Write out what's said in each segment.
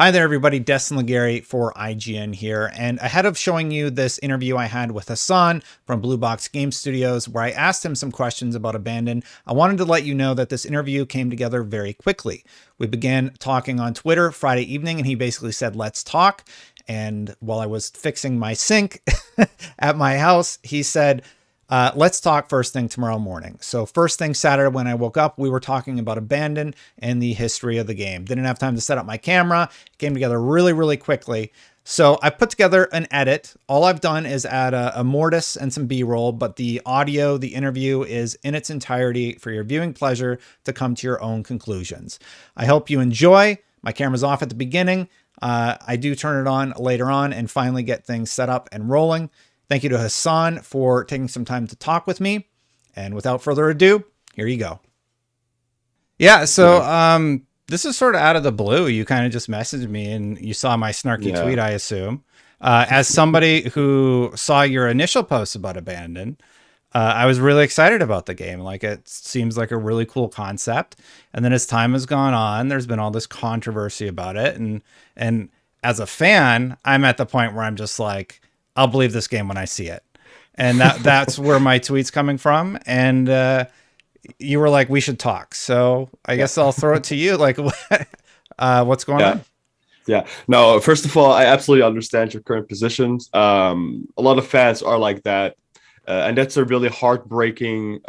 Hi there, everybody. Destin Legary for IGN here. And ahead of showing you this interview I had with Hassan from Blue Box Game Studios, where I asked him some questions about Abandon, I wanted to let you know that this interview came together very quickly. We began talking on Twitter Friday evening, and he basically said, "Let's talk." And while I was fixing my sink at my house, he said, let's talk first thing tomorrow morning. So first thing Saturday when I woke up, we were talking about Abandon and the history of the game. Didn't have time to set up my camera. It came together really, really quickly. So I put together an edit. All I've done is add a mortise and some B-roll, but the audio, the interview is in its entirety for your viewing pleasure to come to your own conclusions. I hope you enjoy. My camera's off at the beginning. I do turn it on later on and finally get things set up and rolling. Thank you to Hassan for taking some time to talk with me. And without further ado, here you go. Yeah, so this is sort of out of the blue. You kind of just messaged me and you saw my snarky tweet, I assume. As somebody who saw your initial post about Abandon, I was really excited about the game. Like, it seems like a really cool concept. And then as time has gone on, there's been all this controversy about it. And as a fan, I'm at the point where I'm just like, I'll believe this game when I see it. And that's where my tweet's coming from. And you were like, we should talk. So I guess I'll throw it to you. Like, what's going on? Yeah, no, first of all, I absolutely understand your current positions. A lot of fans are like that. And that's a really heartbreaking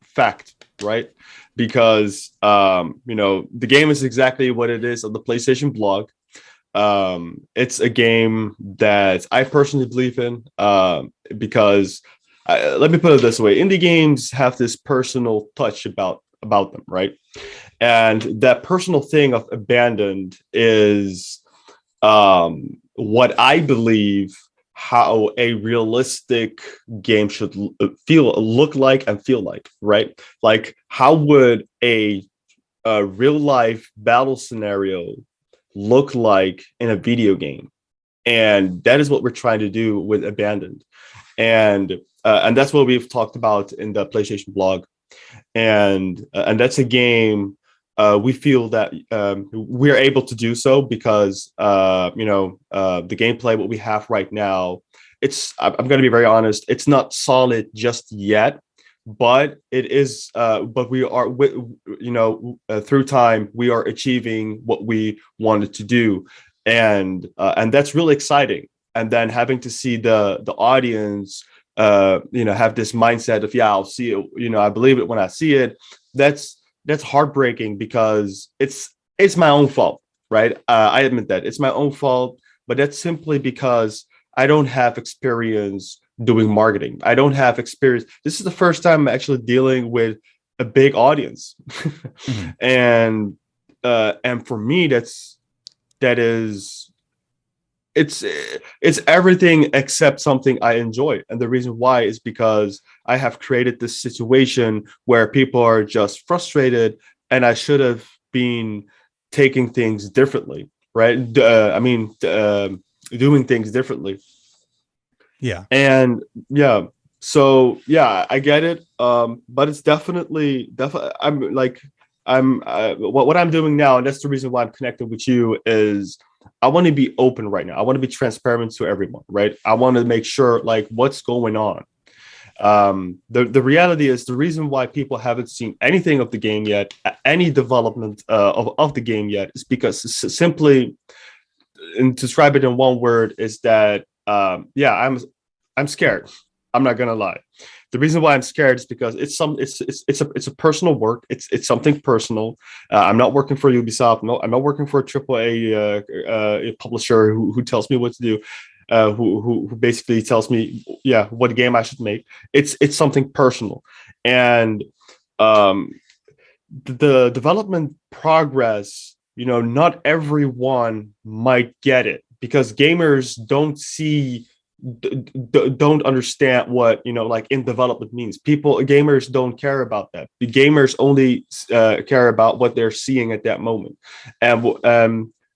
fact, right? Because, the game is exactly what it is on the PlayStation blog. It's a game that I personally believe in because let me put it this way. Indie games have this personal touch about them, right? And that personal thing of Abandoned is what I believe how a realistic game should look like and feel like, right? Like, how would a real life battle scenario look like in a video game? And that is what we're trying to do with Abandoned, and that's what we've talked about in the PlayStation blog, and that's a game we feel that we're able to do so because the gameplay what we have right now, I'm going to be very honest, it's not solid just yet, but it is but we are through time we are achieving what we wanted to do, and that's really exciting. And then having to see the audience have this mindset of, yeah, I'll see it, I believe it when I see it, that's heartbreaking because it's my own fault, right? I admit that it's my own fault, but that's simply because I don't have experience doing marketing. I don't have experience. This is the first time I'm actually dealing with a big audience. Mm-hmm. And for me, it's everything except something I enjoy. And the reason why is because I have created this situation where people are just frustrated and I should have been taking things differently, right? Doing things differently. Yeah. And yeah, so yeah, I get it. But it's definitely what I'm doing now, and that's the reason why I'm connected with you, is I want to be open right now. I want to be transparent to everyone, right? I want to make sure like what's going on. The reality is the reason why people haven't seen anything of the game yet, any development of the game yet, is because simply, and to describe it in one word, is that I'm scared. I'm not gonna lie. The reason why I'm scared is because it's a personal work. It's something personal. I'm not working for Ubisoft. No, I'm not working for a AAA publisher who tells me what to do. Who basically tells me, what game I should make. It's something personal, and the development progress. Not everyone might get it because gamers don't understand what like in development means. Gamers don't care about that. The gamers only care about what they're seeing at that moment, and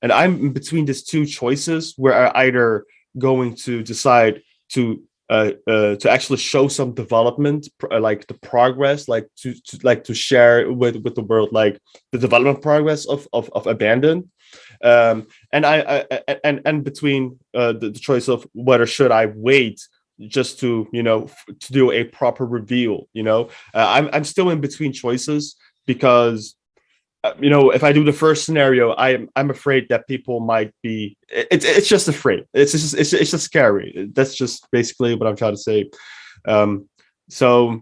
I'm between these two choices where I either going to decide to actually show some development, like the progress, like to share with the world, like the development progress of Abandon, And and between the choice of whether should I wait just to to do a proper reveal, I'm still in between choices because if I do the first scenario, I'm afraid that people might be. It's just afraid. It's just scary. That's just basically what I'm trying to say. So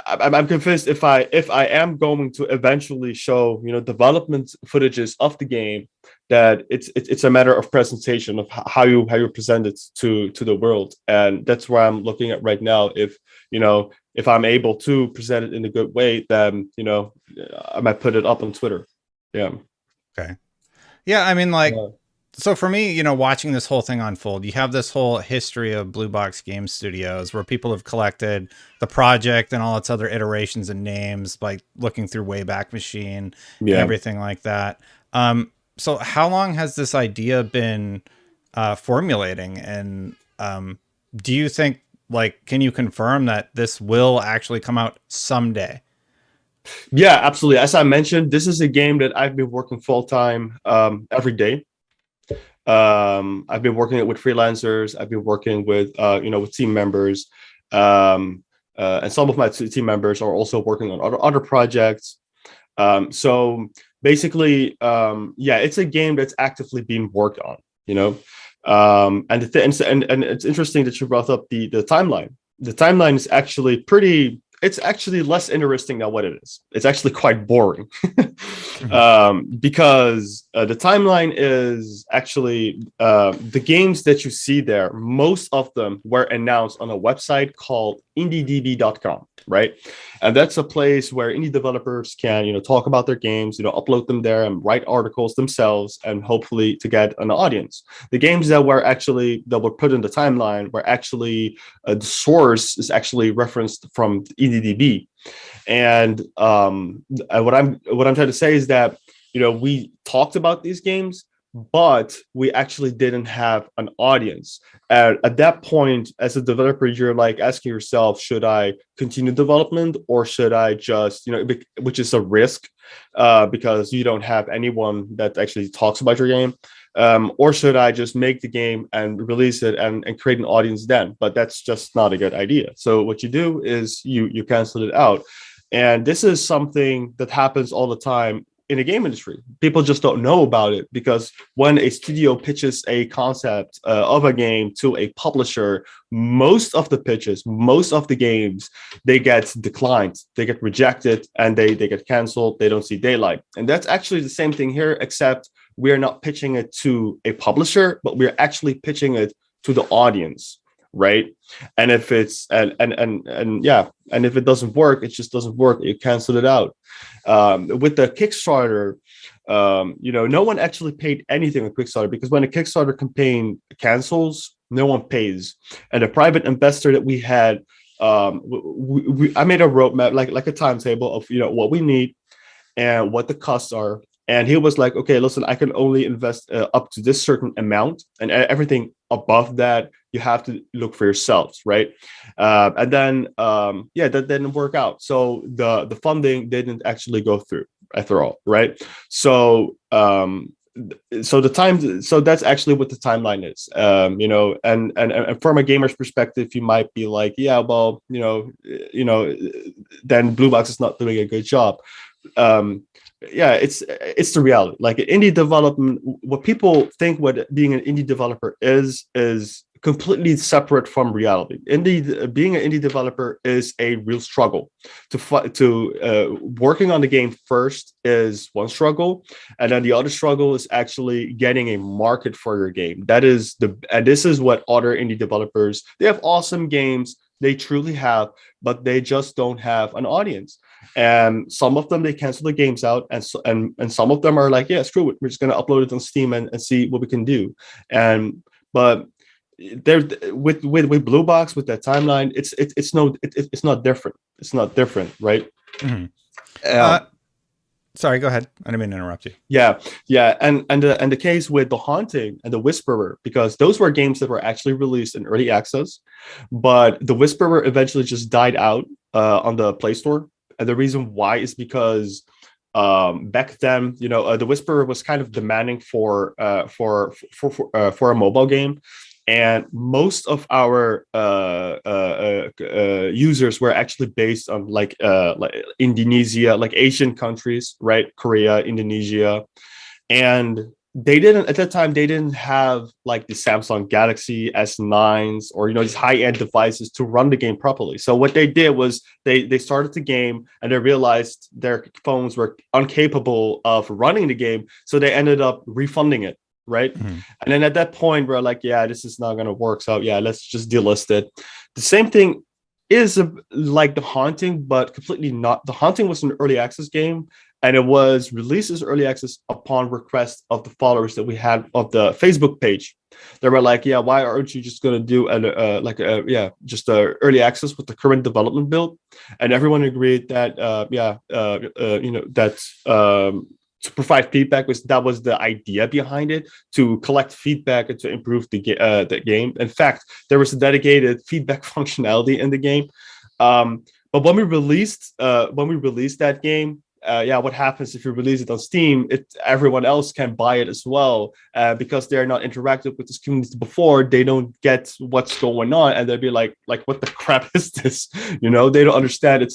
I'm convinced if I am going to eventually show development footages of the game, that it's a matter of presentation of how you present it to the world, and that's where I'm looking at right now. If I'm able to present it in a good way, then I might put it up on Twitter. Yeah. Okay. Yeah, I mean, like, Yeah. so for me, watching this whole thing unfold, you have this whole history of Blue Box Game Studios where people have collected the project and all its other iterations and names by looking through Wayback Machine and Yeah. everything like that. So how long has this idea been formulating? And do you think, like, can you confirm that this will actually come out someday? Yeah, absolutely. As I mentioned, this is a game that I've been working full time every day. I've been working it with freelancers. I've been working with with team members, and some of my team members are also working on other projects. So basically, yeah, it's a game that's actively being worked on. And it's interesting that you brought up the timeline. The timeline is actually pretty. It's actually less interesting than what it is. It's actually quite boring. Because the timeline is actually the games that you see there. Most of them were announced on a website called indiedb.com, right? And that's a place where indie developers can talk about their games, upload them there and write articles themselves, and hopefully to get an audience. The games that were put in the timeline were actually the source is actually referenced from indiedb. And what I'm trying to say is that we talked about these games, but we actually didn't have an audience. And at that point, as a developer, you're like asking yourself, should I continue development or should I just, which is a risk because you don't have anyone that actually talks about your game. Or should I just make the game and release it and create an audience then? But that's just not a good idea. So what you do is you cancel it out. And this is something that happens all the time in the game industry. People just don't know about it because when a studio pitches a concept of a game to a publisher, most of the pitches, most of the games, they get declined, they get rejected, and they get canceled. They don't see daylight. And that's actually the same thing here, except we're not pitching it to a publisher, but we're actually pitching it to the audience, right? And if it's and yeah, and if it doesn't work, it just doesn't work. You cancel it out. With the Kickstarter, no one actually paid anything with Kickstarter because when a Kickstarter campaign cancels, no one pays. And the private investor that we had, I made a roadmap, like a timetable of what we need and what the costs are. And he was like, okay, listen, I can only invest up to this certain amount, and everything above that, you have to look for yourselves, right? And then, yeah, that didn't work out. So the funding didn't actually go through after all, right? So so that's actually what the timeline is, and from a gamer's perspective, you might be like, yeah, well, then Blue Box is not doing a good job. Yeah, it's the reality. Like indie development, what people think what being an indie developer is completely separate from reality. Being an indie developer is a real struggle. Working on the game first is one struggle, and then the other struggle is actually getting a market for your game. And this is what other indie developers, they have awesome games, they truly have, but they just don't have an audience. And some of them, they cancel the games out, and some of them are like, yeah, screw it, we're just going to upload it on Steam and see what we can do. But there, with Blue Box, with that timeline, it's not different. It's not different, right? Mm-hmm. Sorry, go ahead. I didn't mean to interrupt you. Yeah. And the case with The Haunting and The Whisperer, because those were games that were actually released in early access, but The Whisperer eventually just died out on the Play Store. And the reason why is because back then, the Whisper was kind of demanding for a mobile game, and most of our users were actually based on like Indonesia, like Asian countries, right? Korea, Indonesia, and at that time they didn't have like the Samsung Galaxy S9s or these high-end devices to run the game properly. So what they did was they started the game and they realized their phones were incapable of running the game, so they ended up refunding it, right? Mhm. And then at that point we're like, yeah, this is not going to work, so yeah, let's just delist it. The same thing is like the Haunting, but completely not. The Haunting was an early access game, and it was released as early access upon request of the followers that we had of the Facebook page. They were like, yeah, why aren't you just going to do just early access with the current development build? And everyone agreed that to provide feedback that was the idea behind it, to collect feedback and to improve the game. In fact, there was a dedicated feedback functionality in the game. But when we released that game, what happens if you release it on Steam? Everyone else can buy it as well, because they're not interactive with this community before. They don't get what's going on, and they'll be like, what the crap is this? They don't understand. It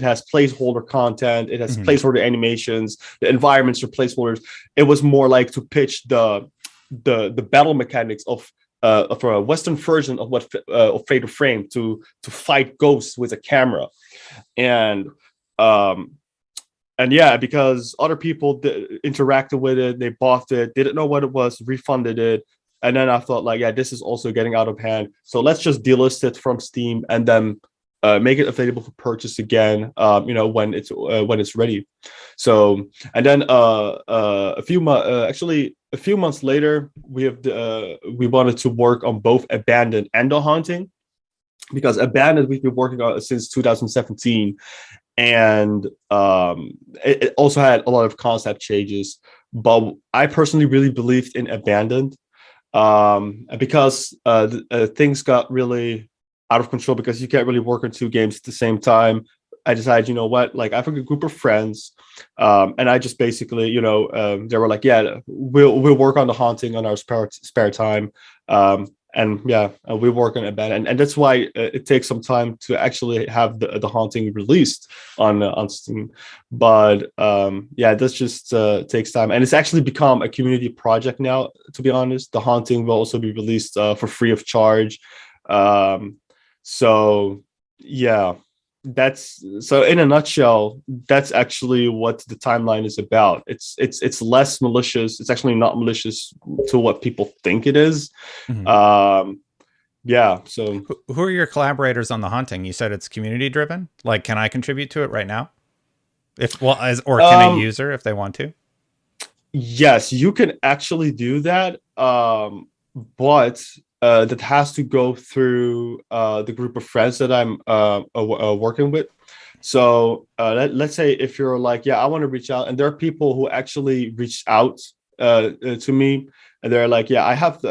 has placeholder content. It has placeholder animations. The environments are placeholders. It was more like to pitch the battle mechanics of a Western version of of Fatal Frame to fight ghosts with a camera, and yeah, because other people interacted with it, they bought it, didn't know what it was, refunded it, and then I thought like, yeah, this is also getting out of hand, so let's just delist it from Steam and then make it available for purchase again, when it's ready. So, and then a few months later, we wanted to work on both Abandoned and The Haunting, because Abandoned we've been working on it since 2017, and it also had a lot of concept changes. But I personally really believed in Abandoned, because things got really out of control because you can't really work on two games at the same time. I decided, like I have a group of friends, and I just basically, they were like, yeah, we'll work on The Haunting on our spare time. And yeah, we work on it, and that's why it takes some time to actually have the Haunting released on Steam. But this just takes time, and it's actually become a community project now. To be honest, The Haunting will also be released for free of charge. So yeah, so in a nutshell, that's actually what the timeline is about. It's less malicious. It's actually not malicious to what people think it is. Mhm. Yeah. So Who are your collaborators on The Haunting? You said it's community driven. Like, can I contribute to it right now? Or can a user if they want to? yes, you can actually do that. But that has to go through the group of friends that I'm working with. So let's say if you're like, yeah, I want to reach out, and there are people who actually reach out to me, and they're like, yeah, I have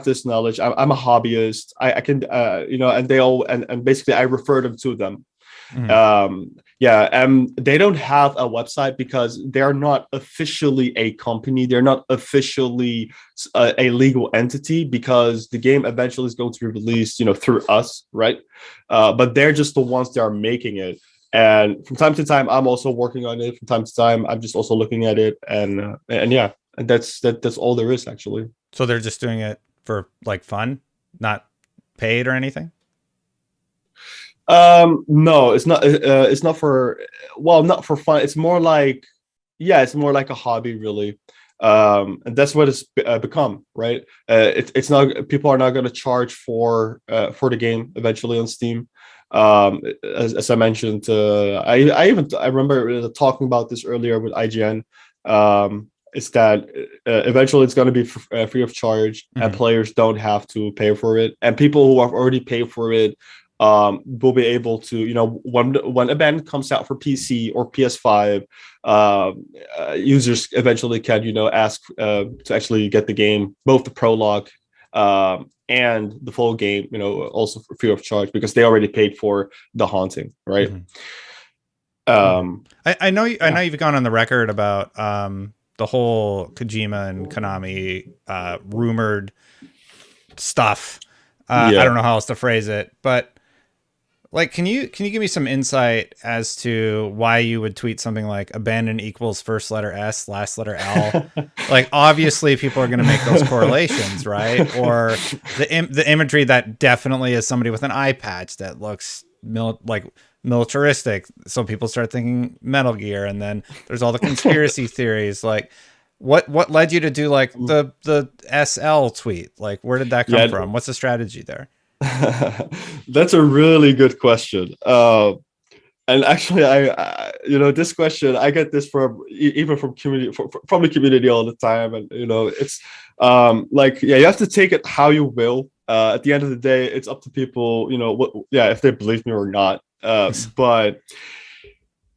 this knowledge. I'm a hobbyist. I can, and they all, and basically I refer them to them. Mhm. They don't have a website because they're not officially a company. They're not officially a legal entity, because the game eventually is going to be released, through us, right? But they're just the ones that are making it. And from time to time, I'm also working on it. From time to time, I'm just also looking at it, and yeah, and that's all there is actually. So they're just doing it for like fun, not paid or anything? No, it's not. It's not for, well, not for fun. It's more like, yeah, it's more like a hobby, really. And that's what it's become, right? It's not. People are not going to charge for the game eventually on Steam. As I mentioned, I remember talking about this earlier with IGN. Is that eventually it's going to be free of charge, and Mhm. players don't have to pay for it, and people who have already paid for it will be able to, when a band comes out for PC or PS5, users eventually can, ask to actually get the game, both the prologue and the full game, also for free of charge, because they already paid for The Haunting, right? Mhm. I know I Yeah. know you've gone on the record about the whole Kojima and Konami rumored stuff. I Yeah. don't know how else to phrase it, but like, can you give me some insight as to why you would tweet something like "abandon equals first letter S, last letter L"? Like, obviously, people are going to make those correlations, right? Or the imagery that definitely is somebody with an eye patch that looks like militaristic, so people start thinking Metal Gear, and then there's all the conspiracy theories. Like, what led you to do like the SL tweet? Like, where did that come Yeah. from? What's the strategy there? That's a really good question. And actually, this question, I get this from even from community, from the community all the time. And, it's like, yeah, you have to take it how you will. At the end of the day, it's up to people, if they believe me or not. But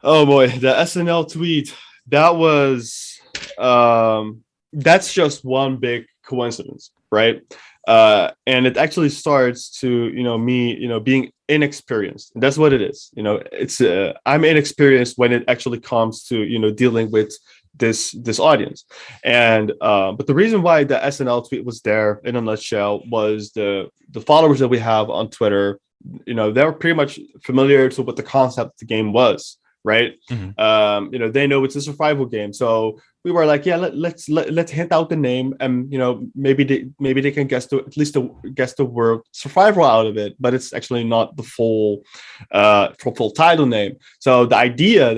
oh boy, the SNL tweet, that was, that's just one big coincidence, right? And it actually starts to, me, being inexperienced. And that's what it is. It's I'm inexperienced when it actually comes to, dealing with this audience. And but the reason why the SNL tweet was there in a nutshell was the followers that we have on Twitter. They were pretty much familiar to what the concept of the game was, right? Mm-hmm. They know it's a survival game, so we were like, yeah, let's hint out the name, and maybe they can guess the word survival out of it, but it's actually not the full title name. So the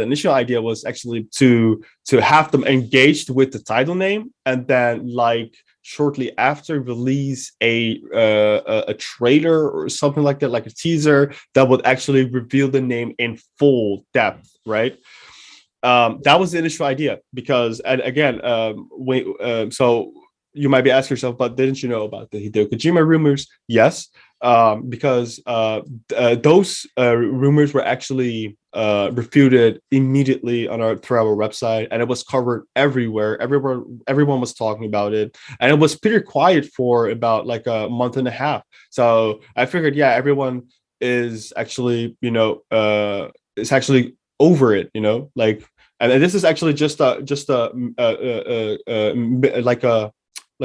initial idea was actually to have them engaged with the title name, and then like shortly after release a trailer or something like that, like a teaser that would actually reveal the name in full depth, right? That was the initial idea, because, and again, so you might be asking yourself, but didn't you know about the Hideo Kojima rumors? Yes, because those rumors were actually refuted immediately through our website, and it was covered everywhere. Everyone was talking about it, and it was pretty quiet for about like a month and a half. So I figured, yeah, everyone is actually, it's actually over it, like. And this is actually just like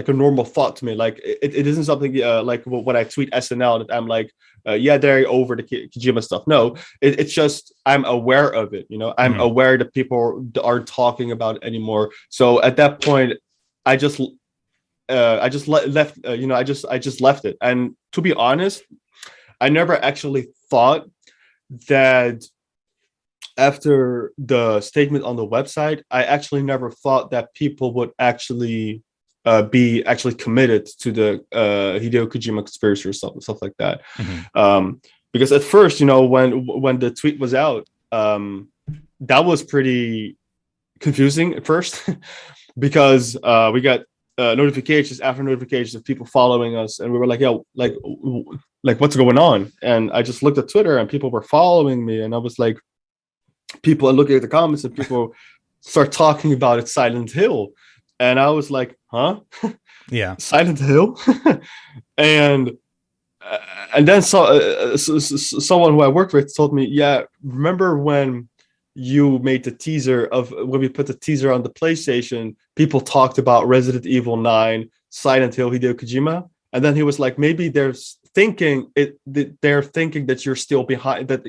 a normal thought to me. Like it isn't something like when I tweet SNL that I'm like, yeah, they're over the Kojima stuff. No, it's just I'm aware of it. I'm Mm-hmm. aware that people aren't talking about it anymore. So at that point, I just left. I just left it. And to be honest, I never actually thought that after the statement on the website, I actually never thought that people would actually be actually committed to the Hideo Kojima conspiracy or stuff like that. Mm-hmm. Because at first, when the tweet was out, that was pretty confusing at first because we got notifications after notifications of people following us, and we were like, yo, like what's going on? And I just looked at Twitter, and people were following me, and I was like, people are looking at the comments, and people start talking about it, Silent Hill, and I was like, huh? Yeah. Silent Hill. and and then someone who I worked with told me, yeah, remember when you made the teaser of when we put the teaser on the PlayStation, people talked about Resident Evil 9, Silent Hill, Hideo Kojima, and then he was like, maybe they're thinking that you're still behind, that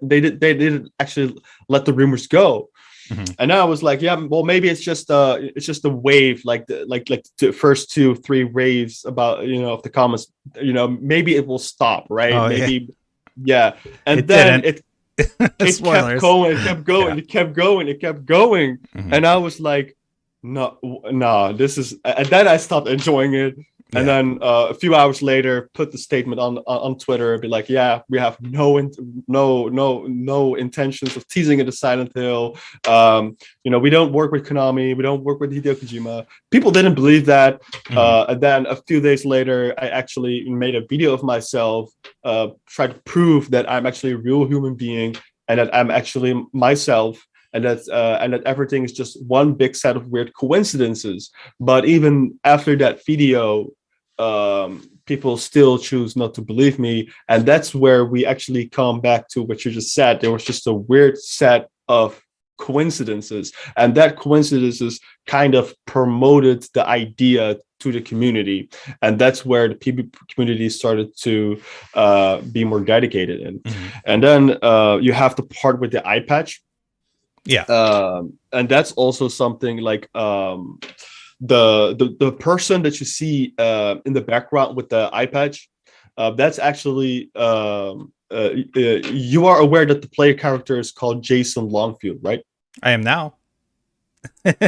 they didn't actually let the rumors go. Mm-hmm. And I was like, yeah, well, maybe it's just a wave, like the first 2-3 waves about of the comments, maybe it will stop, right? Oh, yeah. Maybe, yeah. And It then didn't. it kept going, it kept going, Yeah. it kept going, it kept going. Mm-hmm. And I was like, no, this is, and then I stopped enjoying it. And Yeah. then a few hours later, put the statement on Twitter, be like, yeah, we have no intentions of teasing it to Silent Hill. We don't work with Konami, we don't work with Hideo Kojima. People didn't believe that. Mm-hmm. And then a few days later, I actually made a video of myself, trying to prove that I'm actually a real human being, and that I'm actually myself, and that everything is just one big set of weird coincidences. But even after that video, people still choose not to believe me, and that's where we actually come back to what you just said. There was just a weird set of coincidences, and that coincidences kind of promoted the idea to the community, and that's where the PvP community started to be more dedicated in. And then you have the part with the eye patch. Yeah. And that's also something like the person that you see in the background with the eye patch, that's actually you are aware that the player character is called Jason Longfield, right? I am now.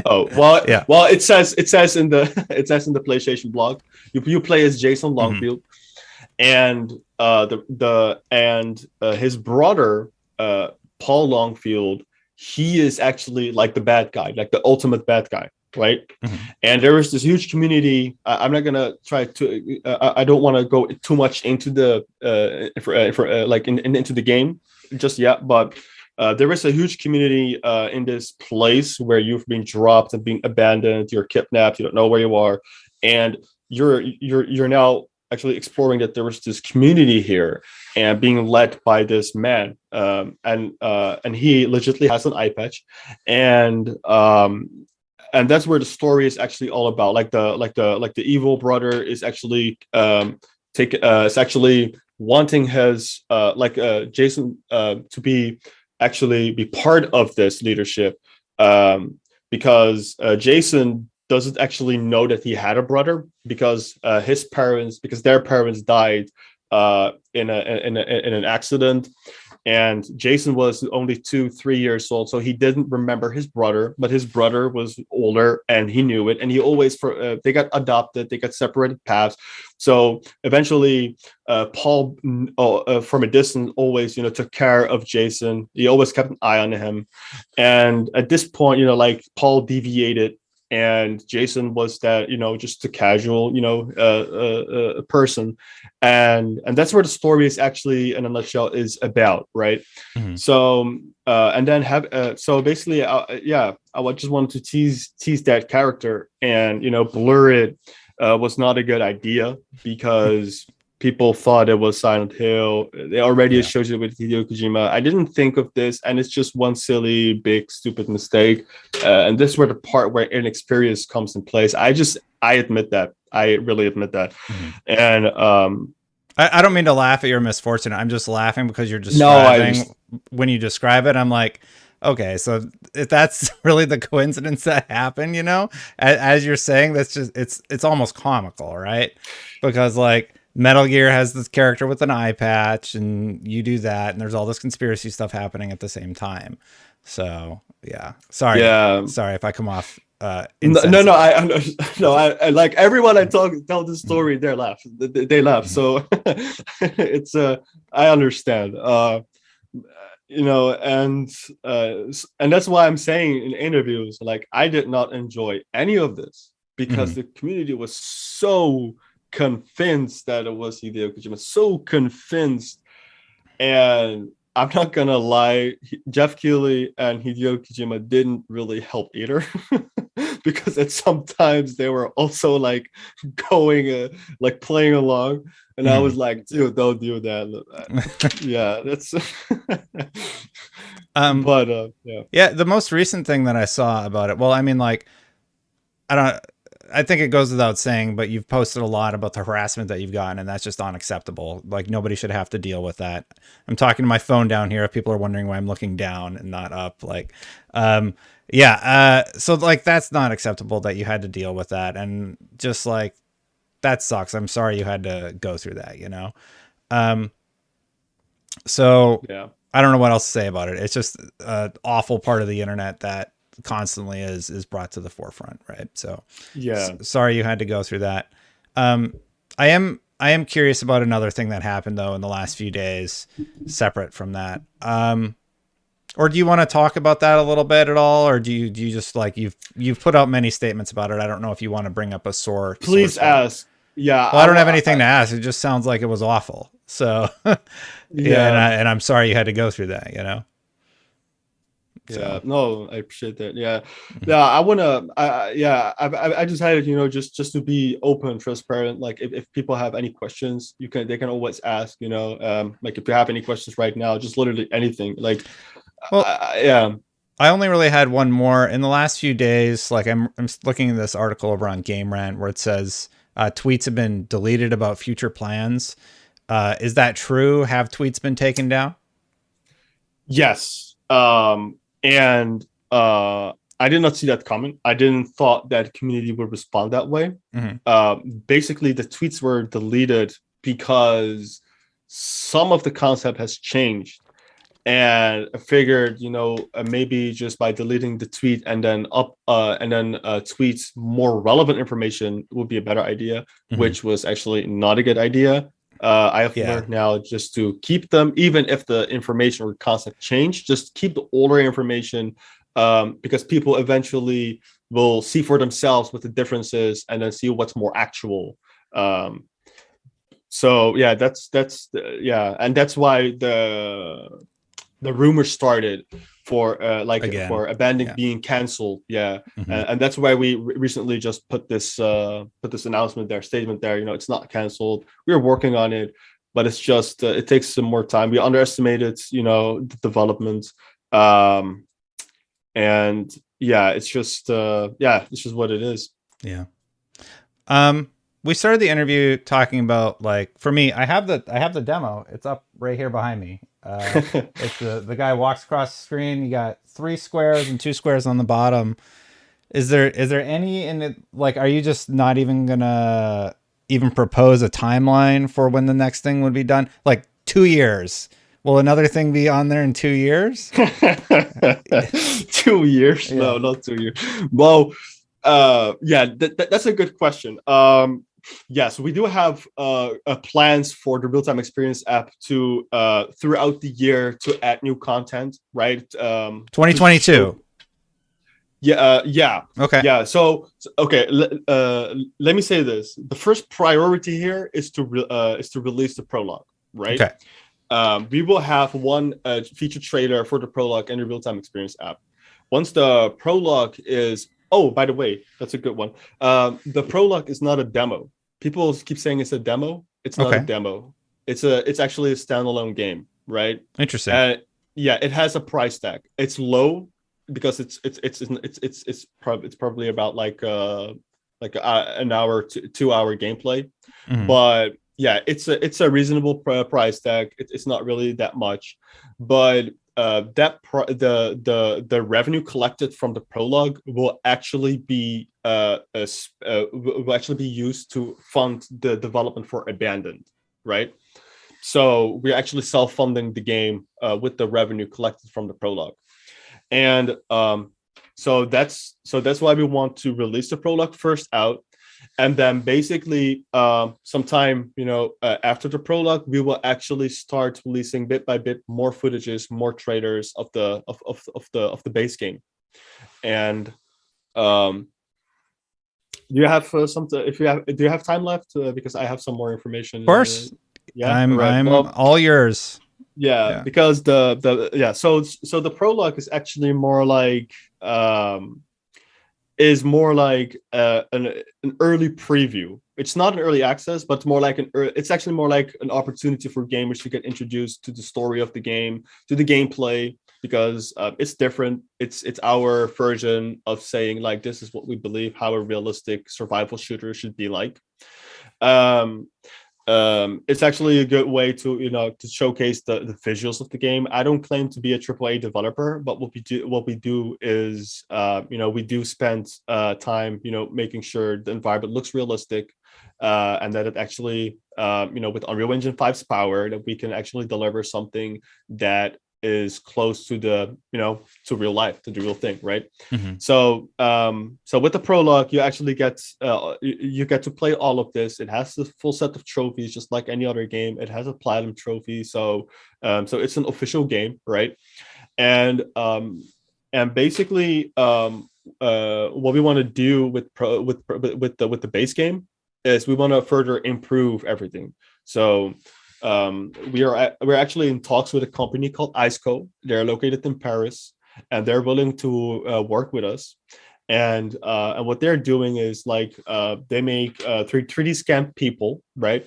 Oh well, Yeah. well it says in the it says in the PlayStation blog you play as Jason Longfield, and his brother Paul Longfield, he is actually like the bad guy, like the ultimate bad guy, right? And there is this huge community. I'm not gonna try to. I don't want to go too much into the into the game just yet, but there is a huge community in this place where you've been dropped and being abandoned. You're kidnapped. You don't know where you are, and you're now actually exploring that there was this community here and being led by this man, and he legitimately has an eye patch, and that's where the story is actually all about. Like the evil brother is actually is actually wanting his Jason to be part of this leadership, because Jason doesn't actually know that he had a brother, because their parents died in an accident, and Jason was only 2-3 years old, so he didn't remember his brother, but his brother was older and he knew it, and he always they got adopted, they got separated paths. So eventually Paul from a distance always took care of Jason. He always kept an eye on him, and at this point like Paul deviated, and Jason was that just a casual person, and that's where the story is actually in a nutshell is about, right? So and then so basically I just wanted to tease that character, and blur it was not a good idea, because people thought it was Silent Hill. They already associated with Hideo Kojima. I didn't think of this, and it's just one silly, big, stupid mistake. And this is where the part where inexperience comes in place. I admit that. I really admit that. And I don't mean to laugh at your misfortune. I'm just laughing because you're describing when you describe it. I'm like, okay, so if that's really the coincidence that happened, as you're saying, that's just it's almost comical, right? Because like Metal Gear has this character with an eye patch, and you do that, and there's all this conspiracy stuff happening at the same time. So yeah, sorry if I come off no, I like everyone I tell this story, they laugh. They laugh. So it's I understand. And that's why I'm saying in interviews, like, I did not enjoy any of this, because the community was so convinced that it was Hideo Kojima, so convinced. And I'm not gonna lie, Jeff Keighley and Hideo Kojima didn't really help either, because at sometimes they were also like going like playing along, and I was like, dude, don't do that. Yeah, that's but yeah, the most recent thing that I saw about it, well, I mean, like, I think it goes without saying, but you've posted a lot about the harassment that you've gotten, and that's just unacceptable. Like, nobody should have to deal with that. I'm talking to my phone down here if people are wondering why I'm looking down and not up. Like, so like, that's not acceptable that you had to deal with that. And just like, that sucks. I'm sorry you had to go through that, So yeah. I don't know what else to say about it. It's just an awful part of the internet that constantly is brought to the forefront, right? So yeah, sorry you had to go through that. I am curious about another thing that happened though in the last few days, separate from that. Or do you want to talk about that a little bit at all, or do you just, like, you've put out many statements about it? I don't know if you want to bring up a sore. Please ask. Yeah, well, I don't have anything to ask. It just sounds like it was awful. So yeah, and I'm sorry you had to go through that. Yeah, no, I appreciate that. Yeah, I wanna. I decided, just to be open, transparent. Like, if people have any questions, they can always ask. Like, if you have any questions right now, just literally anything. Like, well, yeah. I only really had one more in the last few days. Like I'm looking at this article over on Game Rant where it says tweets have been deleted about future plans. Is that true? Have tweets been taken down? Yes. And I did not see that coming. I didn't thought that community would respond that way. Mm-hmm. Basically, the tweets were deleted because some of the concept has changed. And I figured, maybe just by deleting the tweet and then tweets more relevant information would be a better idea, Mm-hmm. which was actually not a good idea. I have Yeah. learned now just to keep them, even if the information or concept change, just keep the older information, because people eventually will see for themselves what the difference is and then see what's more actual. So yeah, yeah, and that's why the rumor started for Again. abandoning Yeah. being canceled. Yeah. Mm-hmm. And that's why we recently just put this announcement there, statement there. It's not canceled. We're working on it, but it's just it takes some more time. We underestimated the development, and yeah, it's just what it is. Yeah. We started the interview talking about, like, for me, I have the demo. It's up right here behind me. It's the guy walks across the screen. You got 3 squares and 2 squares on the bottom. Is there any in it? Like, are you just not even gonna even propose a timeline for when the next thing would be done? Like 2 years. Will another thing be on there in 2 years? 2 years? Yeah. No, not 2 years. Well, yeah, that's a good question. Yes, we do have plans for the real-time experience app to throughout the year to add new content, right? 2022. Yeah. Okay. Yeah. So okay, let me say this: the first priority here is to release the prologue, right? Okay. We will have one feature trailer for the prologue and the real-time experience app. Once the prologue is, oh, by the way, that's a good one. The prologue is not a demo. People keep saying it's a demo. It's not a demo. It's actually a standalone game, right? Interesting. Yeah, it has a price tag. It's low because it's probably about like an hour to 2 hour gameplay, Mm-hmm. but yeah, it's a reasonable price tag. It's not really that much, but the revenue collected from the prologue will actually be used to fund the development for Abandoned, right? So we're actually self-funding the game with the revenue collected from the prologue, and so that's why we want to release the prologue first out. And then basically sometime after the prologue, we will actually start releasing bit by bit more footages, more trailers of the base game. And do you have something? Do you have time left? Because I have some more information. Of course. Yeah, I'm right. Well, all yours. Yeah, because so the prologue is actually more like an early preview. It's not an early access, but more like it's actually more like an opportunity for gamers to get introduced to the story of the game, to the gameplay, because it's different. It's our version of saying, like, this is what we believe how a realistic survival shooter should be like. It's actually a good way to to showcase the visuals of the game. I don't claim to be a AAA developer, but what we do is we do spend time making sure the environment looks realistic, and that it actually with Unreal Engine 5's power, that we can actually deliver something that is close to the to real life, to the real thing, right? Mm-hmm. So with the prologue, you actually get you get to play all of this. It has the full set of trophies, just like any other game. It has a platinum trophy, so it's an official game, right? And basically what we want to do with the base game is we want to further improve everything. So we're actually in talks with a company called IceCo. They're located in Paris, and they're willing to work with us. And what they're doing is, like, they make 3D scan people, right?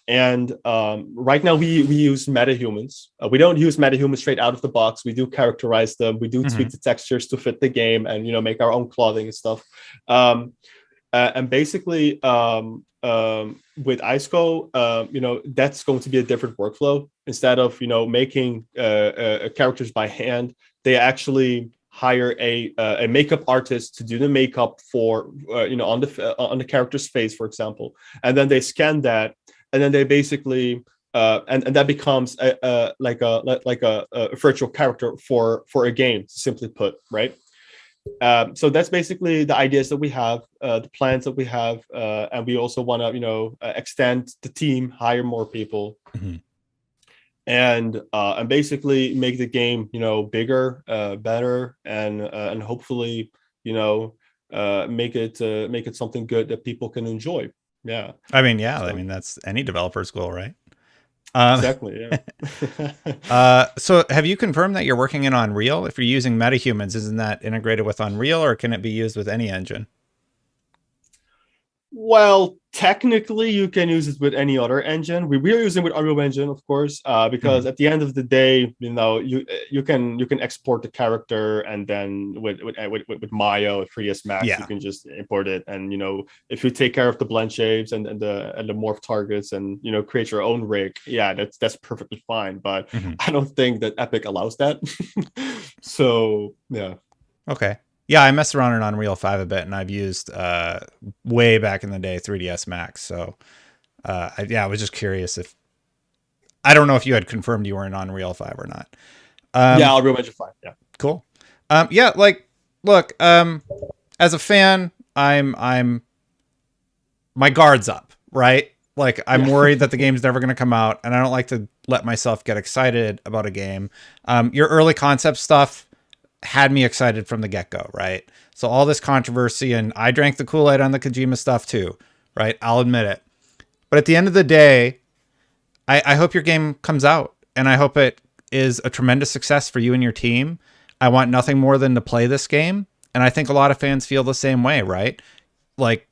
And right now we use metahumans. We don't use metahumans straight out of the box. We do characterize them. We do tweak the textures to fit the game, and make our own clothing and stuff. And basically, with ISCO, that's going to be a different workflow. Instead of making characters by hand, they actually hire a makeup artist to do the makeup for on the character's face, for example, and then they scan that, and then they basically and that becomes like a virtual character for a game, simply put, right? So that's basically the ideas that we have, the plans that we have, and we also want to extend the team, hire more people, and basically make the game bigger, better, and hopefully make it something good that people can enjoy. Yeah, I mean, I mean, that's any developer's goal, right? Exactly. Yeah. So have you confirmed that you're working in Unreal? If you're using metahumans, isn't that integrated with Unreal, or can it be used with any engine? Well, technically, you can use it with any other engine. We are using with Unreal Engine, of course, because at the end of the day, you can export the character, and then with Maya, 3ds Max, you can just import it, and if you take care of the blend shapes and the morph targets, and create your own rig, that's perfectly fine. But I don't think that Epic allows that. So yeah. Okay. Yeah, I messed around in Unreal 5 a bit, and I've used way back in the day 3ds Max. So I was just curious if, I don't know if you had confirmed you were in Unreal 5 or not. Unreal Engine 5. Yeah. Cool. Like, look, as a fan, I'm my guard's up, right? Like, I'm worried that the game's never going to come out, and I don't like to let myself get excited about a game. Your early concept stuff had me excited from the get-go, right? So all this controversy, and I drank the Kool-Aid on the Kojima stuff too, right? I'll admit it. But at the end of the day, I hope your game comes out, and I hope it is a tremendous success for you and your team. I want nothing more than to play this game, and I think a lot of fans feel the same way, right? Like,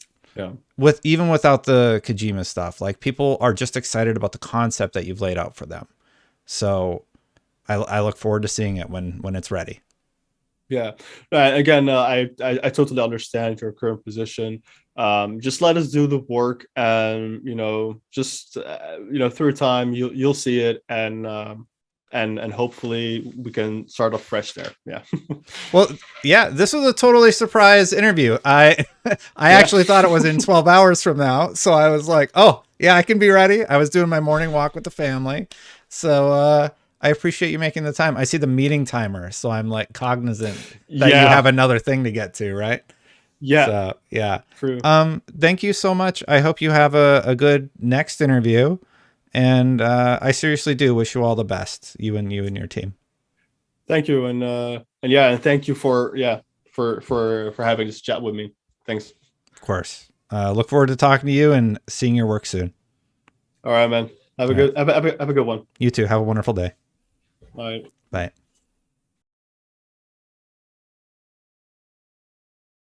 even without the Kojima stuff, like, people are just excited about the concept that you've laid out for them. So I look forward to seeing it when it's ready. Yeah. Again, I totally understand your current position. Just let us do the work, and just through time you'll see it, and hopefully we can start off fresh there. Yeah. Well, yeah, this was a totally surprise interview. I actually thought it was in 12 hours from now, so I was like, oh yeah, I can be ready. I was doing my morning walk with the family, so I appreciate you making the time. I see the meeting timer, so I'm like cognizant that you have another thing to get to, right? Yeah. So, yeah. True. Thank you so much. I hope you have a good next interview, and I seriously do wish you all the best, you and your team. Thank you, and thank you for having this chat with me. Thanks. Of course. Look forward to talking to you and seeing your work soon. All right, man. Have a good one. You too. Have a wonderful day. All right. Bye.